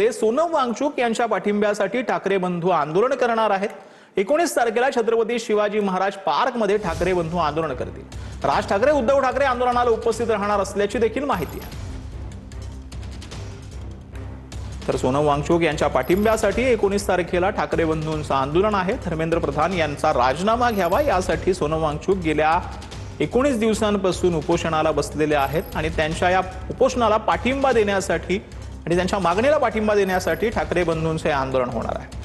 ते सोनम वांगचुक यांच्या पाठिंब्यासाठी ठाकरे बंधू आंदोलन करणार आहेत। 19 तारखेला छत्रपती शिवाजी महाराज पार्क मध्ये ठाकरे बंधू आंदोलन करतील। राज ठाकरे उद्धव ठाकरे आंदोलनाला उपस्थित राहणार असल्याची देखील माहिती आहे। तर सोनम वांगचुक यांच्या पाठिंब्यासाठी 19 तारखेला ठाकरे बंधूंचं आंदोलन आहे। धर्मेंद्र प्रधान यांचा राजीनामा घ्यावा यासाठी सोनम वांगचुक गेल्या 19 दिवसांपासून उपोषणाला बसलेले आहेत आणि त्यांच्या या उपोषणाला पाठिंबा देण्यासाठी आणि त्यांच्या मागणीला पाठिंबा देण्यासाठी ठाकरे बंधूंचे आंदोलन होणार आहे।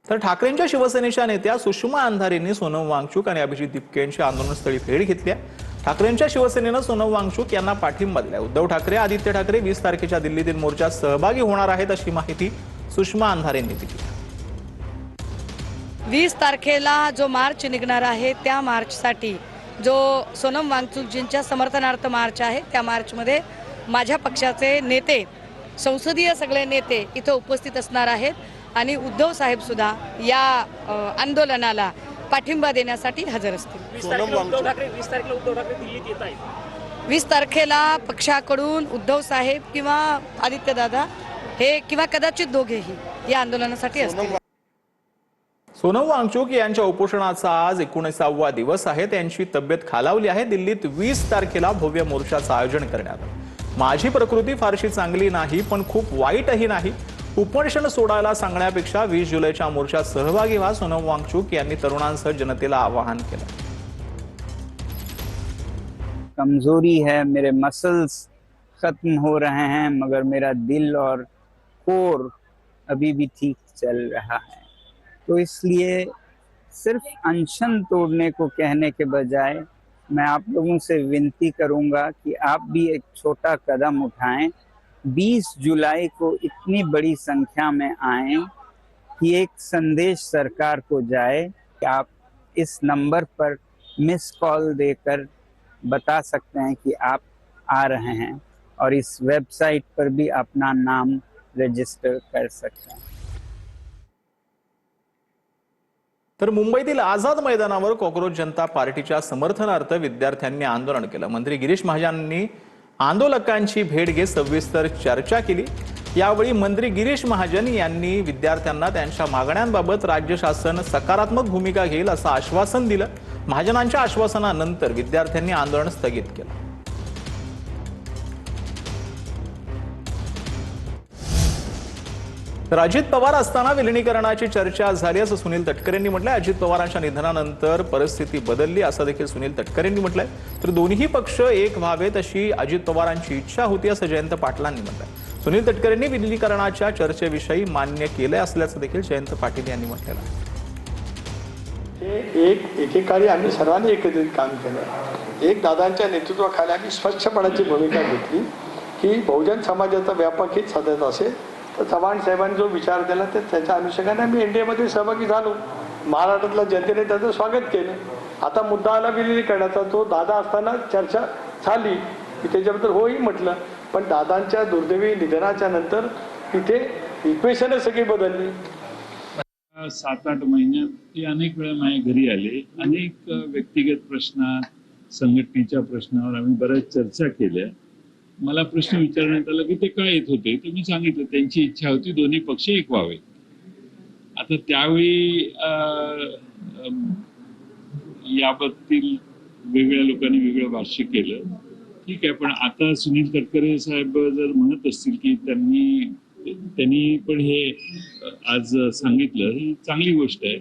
तर ठाकरेंच्या शिवसेनेच्या नेत्या सुषमा अंधारेंनी सोनम वांगचुक आणि अभिजित दिपके यांची आंदोलनस्थळी भेट घेतली आहे। ठाकरेंच्या शिवसेनेनं सोनम वांगचुक यांना पाठिंबा दिला। उद्धव ठाकरे आदित्य ठाकरे 20 तारखेच्या दिल्लीतील मोर्चात सहभागी होणार आहेत अशी माहिती सुषमा अंधारेंनी दिली। 20 तारखेला जो मार्च निघणार आहे त्या मार्चसाठी जो सोनम वांगचुकजींच्या समर्थनार्थ मार्च आहे त्या मार्चमध्ये माझ्या पक्षाचे नेते संसदीय सगळे नेते इथे उपस्थित असणार आहेत आणि उद्धव साहेब सुद्धा या आंदोलनाला पाठिंबा देण्यासाठी हजर असतील। 20 तारखेला पक्षाकडून उद्धव साहेब किंवा आदित्य दादा हे किंवा कदाचित दोघेही या आंदोलनासाठी असतील। सोनम वांगचुक यांच्या उपोषणाचा आज 19वा दिवस आहे। त्यांची तब्येत खालावली आहे। दिल्लीत 20 तारखेला भव्य मोर्चाचं आयोजन करण्यात आलं। माझी प्रकृती फारशी चांगली नाही पण खूप वाईटही नाही। उपोषण सोडायला सांगण्यापेक्षा 20 जुलैच्या मोर्चात सहभागी व्हा, सोनम वांगचुक यांनी तरुणांसह जनतेला आवाहन केलं। कमजोरी है, मेरे मसल्स खत्म हो रहे हैं, मगर मेरा दिल और कोर अभी भी ठीक चल रहा है। तो इसलिए सिर्फ अनशन तोड़ने को कहने के बजाय मैं आप लोगों से विनती करूंगा कि आप भी एक छोटा कदम उठाएं। 20 जुलाई को इतनी बड़ी संख्या में आएं कि एक संदेश सरकार को जाए कि आप इस नंबर पर मिस कॉल देकर बता सकते हैं कि आप आ रहे हैं और इस वेबसाइट पर भी अपना नाम रजिस्टर कर सकते हैं। तर मुंबईतील आझाद मैदानावर कॉकरोच जनता पार्टीच्या समर्थनार्थ विद्यार्थ्यांनी आंदोलन केलं। मंत्री गिरीश महाजनांनी आंदोलकांची भेट घेत सविस्तर चर्चा केली। यावेळी मंत्री गिरीश महाजन यांनी विद्यार्थ्यांना त्यांच्या मागण्यांबाबत राज्य शासन सकारात्मक भूमिका घेईल असं आश्वासन दिलं। महाजनांच्या आश्वासनानंतर विद्यार्थ्यांनी आंदोलन स्थगित केलं। तर अजित पवार असताना विलिनीकरणाची चर्चा झाली असं सुनील तटकरेंनी म्हटलंय। अजित पवारांच्या निधनानंतर परिस्थिती बदलली असं देखील सुनील तटकरेंनी म्हटलंय। तर दोन्ही पक्ष एक व्हावेत अशी अजित पवारांची इच्छा होती असं जयंत पाटलांनी म्हटलंय। सुनील तटकरेंनी विलिनीकरणाच्या चर्चेविषयी मान्य केलंय असल्याचं देखील जयंत पाटील यांनी म्हटलेलं आहे। एकेकाळी आम्ही सर्वांनी एकत्रित काम केलं। एक दादांच्या नेतृत्वाखाली आम्ही स्वच्छपणाची भूमिका घेतली की बहुजन समाजाचा व्यापक हित साधत असेल तर चव्हाण साहेबांनी जो विचार केला तर त्याच्या अनुषंगाने आम्ही एनडीएमध्ये सहभागी झालो। महाराष्ट्रातल्या जनतेने त्याचं स्वागत केलं। आता मुद्दा आला विलिनीकरणाचा, तो दादा असताना चर्चा झाली की त्याच्याबद्दल होही म्हटलं, पण दादांच्या दुर्दैवी निधनाच्या नंतर तिथे इक्वेशनच सगळी बदलली। 7-8 महिन्यात ते अनेक वेळा माझ्या घरी आले। अनेक व्यक्तिगत प्रश्नात, संघटनेच्या प्रश्नावर आम्ही बऱ्याच चर्चा केल्या। मला प्रश्न विचारण्यात आला की ते काय येत होते, तर मी सांगितलं त्यांची इच्छा होती दोन्ही पक्ष एक व्हावे। आता त्यावेळी याबद्दल वेगळ्या लोकांनी वेगळं भाष्य केलं, ठीक आहे। पण आता सुनील तटकरे साहेब जर म्हणत असतील की त्यांनी पण हे आज सांगितलं, ही चांगली गोष्ट आहे।